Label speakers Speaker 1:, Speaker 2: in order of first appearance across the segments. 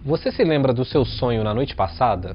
Speaker 1: Você se lembra do seu sonho na noite passada?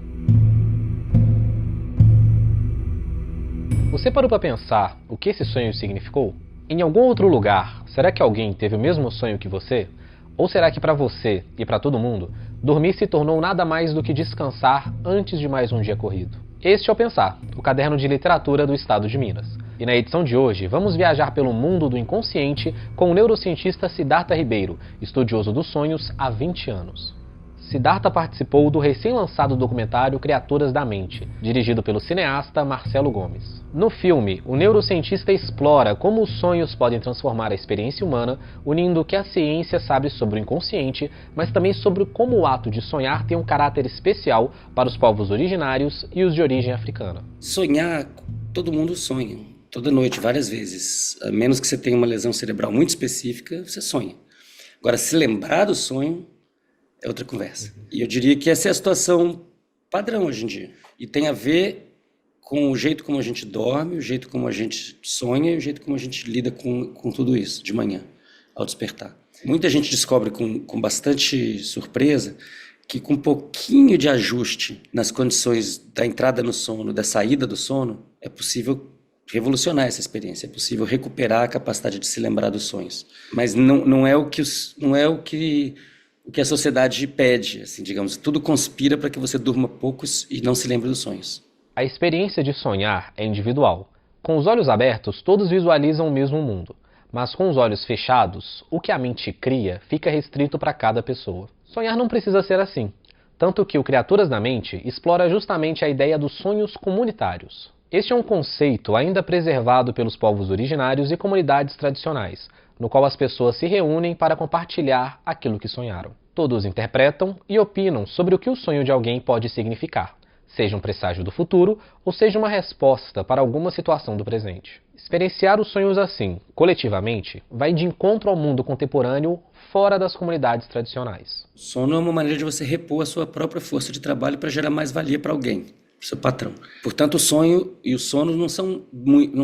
Speaker 1: Você parou para pensar o que esse sonho significou? Em algum outro lugar, será que alguém teve o mesmo sonho que você? Ou será que para você e para todo mundo, dormir se tornou nada mais do que descansar antes de mais um dia corrido? Este é o Pensar, o caderno de literatura do estado de Minas. E na edição de hoje, vamos viajar pelo mundo do inconsciente com o neurocientista Siddhartha Ribeiro, estudioso dos sonhos há 20 anos. Siddhartha participou do recém-lançado documentário Criaturas da Mente, dirigido pelo cineasta Marcelo Gomes. No filme, o neurocientista explora como os sonhos podem transformar a experiência humana, unindo o que a ciência sabe sobre o inconsciente, mas também sobre como o ato de sonhar tem um caráter especial para os povos originários e os de origem africana.
Speaker 2: Sonhar, todo mundo sonha, toda noite, várias vezes. A menos que você tenha uma lesão cerebral muito específica, você sonha. Agora, se lembrar do sonho é outra conversa. E eu diria que essa é a situação padrão hoje em dia. E tem a ver com o jeito como a gente dorme, o jeito como a gente sonha e o jeito como a gente lida com tudo isso de manhã, ao despertar. Muita gente descobre com bastante surpresa que com um pouquinho de ajuste nas condições da entrada no sono, da saída do sono, é possível revolucionar essa experiência, é possível recuperar a capacidade de se lembrar dos sonhos. Mas não é o que a sociedade pede, assim, digamos, tudo conspira para que você durma poucos e não se lembre dos sonhos.
Speaker 1: A experiência de sonhar é individual. Com os olhos abertos, todos visualizam o mesmo mundo. Mas com os olhos fechados, o que a mente cria fica restrito para cada pessoa. Sonhar não precisa ser assim. Tanto que o Criaturas da Mente explora justamente a ideia dos sonhos comunitários. Este é um conceito ainda preservado pelos povos originários e comunidades tradicionais, no qual as pessoas se reúnem para compartilhar aquilo que sonharam. Todos interpretam e opinam sobre o que o sonho de alguém pode significar, seja um presságio do futuro ou seja uma resposta para alguma situação do presente. Experienciar os sonhos assim, coletivamente, vai de encontro ao mundo contemporâneo fora das comunidades tradicionais.
Speaker 2: O sono é uma maneira de você repor a sua própria força de trabalho para gerar mais valia para alguém, para o seu patrão. Portanto, o sonho e o sono não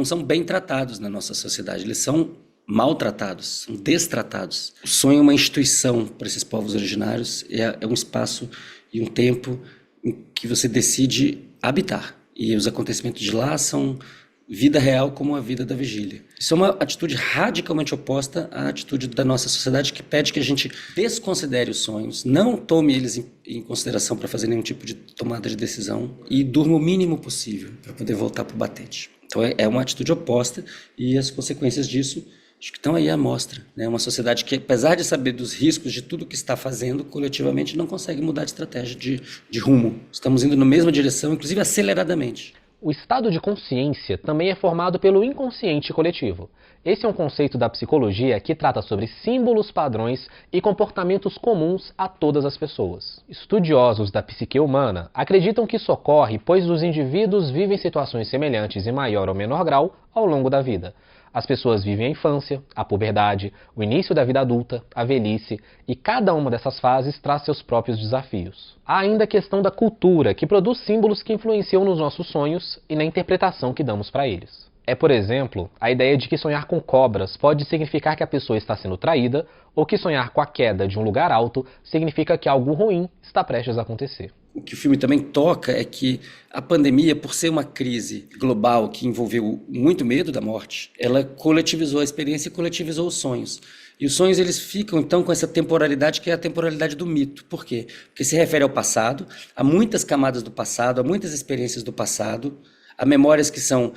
Speaker 2: são bem tratados na nossa sociedade, eles são maltratados, são destratados. O sonho é uma instituição para esses povos originários, é um espaço e um tempo em que você decide habitar. E os acontecimentos de lá são vida real como a vida da vigília. Isso é uma atitude radicalmente oposta à atitude da nossa sociedade que pede que a gente desconsidere os sonhos, não tome eles em consideração para fazer nenhum tipo de tomada de decisão e durma o mínimo possível para poder voltar para o batente. Então é uma atitude oposta e as consequências disso acho que estão aí à mostra, né? Uma sociedade que, apesar de saber dos riscos de tudo que está fazendo, coletivamente não consegue mudar de estratégia, de rumo. Estamos indo na mesma direção, inclusive aceleradamente.
Speaker 1: O estado de consciência também é formado pelo inconsciente coletivo. Esse é um conceito da psicologia que trata sobre símbolos, padrões e comportamentos comuns a todas as pessoas. Estudiosos da psique humana acreditam que isso ocorre pois os indivíduos vivem situações semelhantes em maior ou menor grau ao longo da vida. As pessoas vivem a infância, a puberdade, o início da vida adulta, a velhice, e cada uma dessas fases traz seus próprios desafios. Há ainda a questão da cultura, que produz símbolos que influenciam nos nossos sonhos e na interpretação que damos para eles. É, por exemplo, a ideia de que sonhar com cobras pode significar que a pessoa está sendo traída, ou que sonhar com a queda de um lugar alto significa que algo ruim está prestes a acontecer.
Speaker 2: O que o filme também toca é que a pandemia, por ser uma crise global que envolveu muito medo da morte, ela coletivizou a experiência e coletivizou os sonhos. E os sonhos eles ficam então com essa temporalidade que é a temporalidade do mito. Por quê? Porque se refere ao passado, a muitas camadas do passado, a muitas experiências do passado, a memórias que são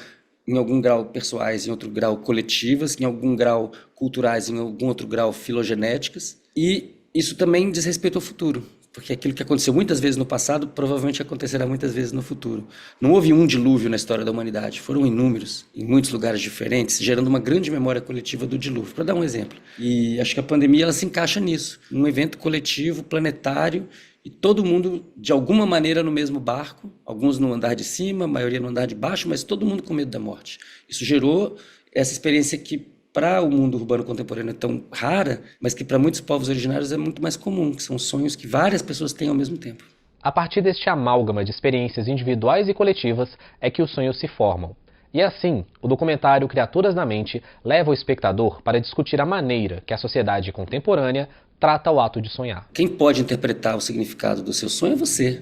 Speaker 2: em algum grau pessoais, em outro grau coletivas, em algum grau culturais, em algum outro grau filogenéticas. E isso também diz respeito ao futuro. Porque aquilo que aconteceu muitas vezes no passado provavelmente acontecerá muitas vezes no futuro. Não houve um dilúvio na história da humanidade, foram inúmeros, em muitos lugares diferentes, gerando uma grande memória coletiva do dilúvio, para dar um exemplo. E acho que a pandemia ela se encaixa nisso, num evento coletivo, planetário, e todo mundo, de alguma maneira, no mesmo barco, alguns no andar de cima, a maioria no andar de baixo, mas todo mundo com medo da morte. Isso gerou essa experiência que para o mundo urbano contemporâneo é tão rara, mas que para muitos povos originários é muito mais comum, que são sonhos que várias pessoas têm ao mesmo tempo.
Speaker 1: A partir deste amálgama de experiências individuais e coletivas é que os sonhos se formam. E assim, o documentário Criaturas da Mente leva o espectador para discutir a maneira que a sociedade contemporânea trata o ato de sonhar.
Speaker 2: Quem pode interpretar o significado do seu sonho é você.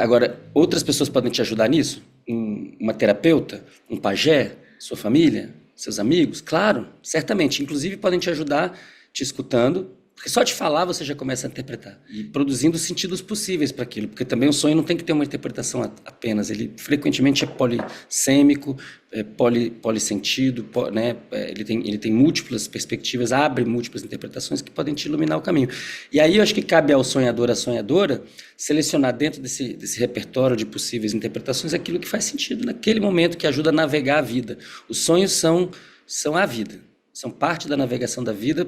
Speaker 2: Agora, outras pessoas podem te ajudar nisso? Uma terapeuta? Um pajé? Sua família? Seus amigos? Claro, certamente. Inclusive podem te ajudar te escutando, porque só de falar você já começa a interpretar. E produzindo sentidos possíveis para aquilo, porque também o sonho não tem que ter uma interpretação apenas. Ele frequentemente é polissêmico, polissentido, né? Ele tem múltiplas perspectivas, abre múltiplas interpretações que podem te iluminar o caminho. E aí eu acho que cabe ao sonhador, à sonhadora, selecionar dentro desse repertório de possíveis interpretações aquilo que faz sentido naquele momento, que ajuda a navegar a vida. Os sonhos são a vida, são parte da navegação da vida,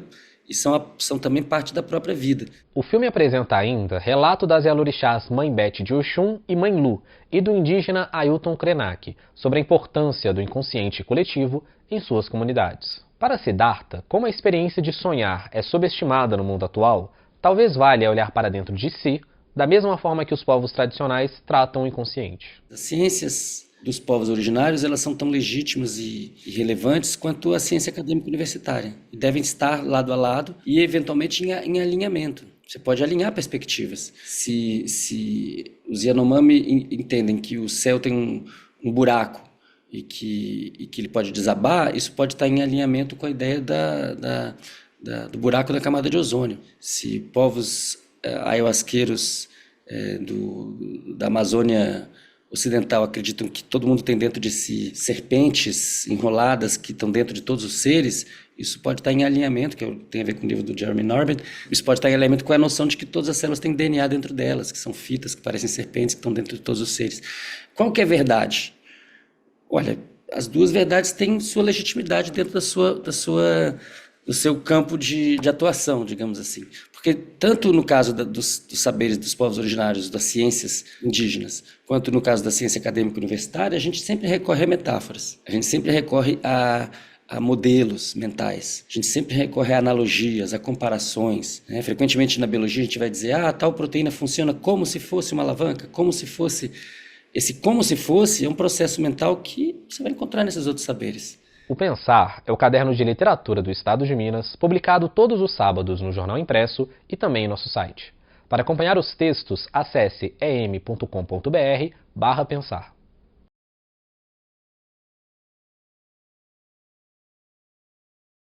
Speaker 2: e são também parte da própria vida.
Speaker 1: O filme apresenta ainda relato das Yalorixás Mãe Bete de Oxum e Mãe Lu, e do indígena Ailton Krenak, sobre a importância do inconsciente coletivo em suas comunidades. Para Siddhartha, como a experiência de sonhar é subestimada no mundo atual, talvez valha olhar para dentro de si, da mesma forma que os povos tradicionais tratam o inconsciente.
Speaker 2: As ciências dos povos originários, elas são tão legítimas e relevantes quanto a ciência acadêmica universitária. E devem estar lado a lado e, eventualmente, em alinhamento. Você pode alinhar perspectivas. Se os Yanomami entendem que o céu tem um buraco e que ele pode desabar, isso pode estar em alinhamento com a ideia do buraco da camada de ozônio. Se povos ayahuasqueiros da Amazônia Ocidental acreditam que todo mundo tem dentro de si serpentes enroladas que estão dentro de todos os seres, isso pode estar em alinhamento, que tem a ver com o livro do Jeremy Corbyn, isso pode estar em alinhamento com a noção de que todas as células têm DNA dentro delas, que são fitas, que parecem serpentes, que estão dentro de todos os seres. Qual que é a verdade? Olha, as duas verdades têm sua legitimidade dentro do seu campo de atuação, digamos assim. Porque tanto no caso dos saberes dos povos originários, das ciências indígenas, quanto no caso da ciência acadêmica universitária, a gente sempre recorre a metáforas, a gente sempre recorre a modelos mentais, a gente sempre recorre a analogias, a comparações. Né? Frequentemente na biologia a gente vai dizer, tal proteína funciona como se fosse uma alavanca, como se fosse... Esse como se fosse é um processo mental que você vai encontrar nesses outros saberes.
Speaker 1: O Pensar é o caderno de literatura do Estado de Minas, publicado todos os sábados no Jornal Impresso e também em nosso site. Para acompanhar os textos, acesse em.com.br/pensar.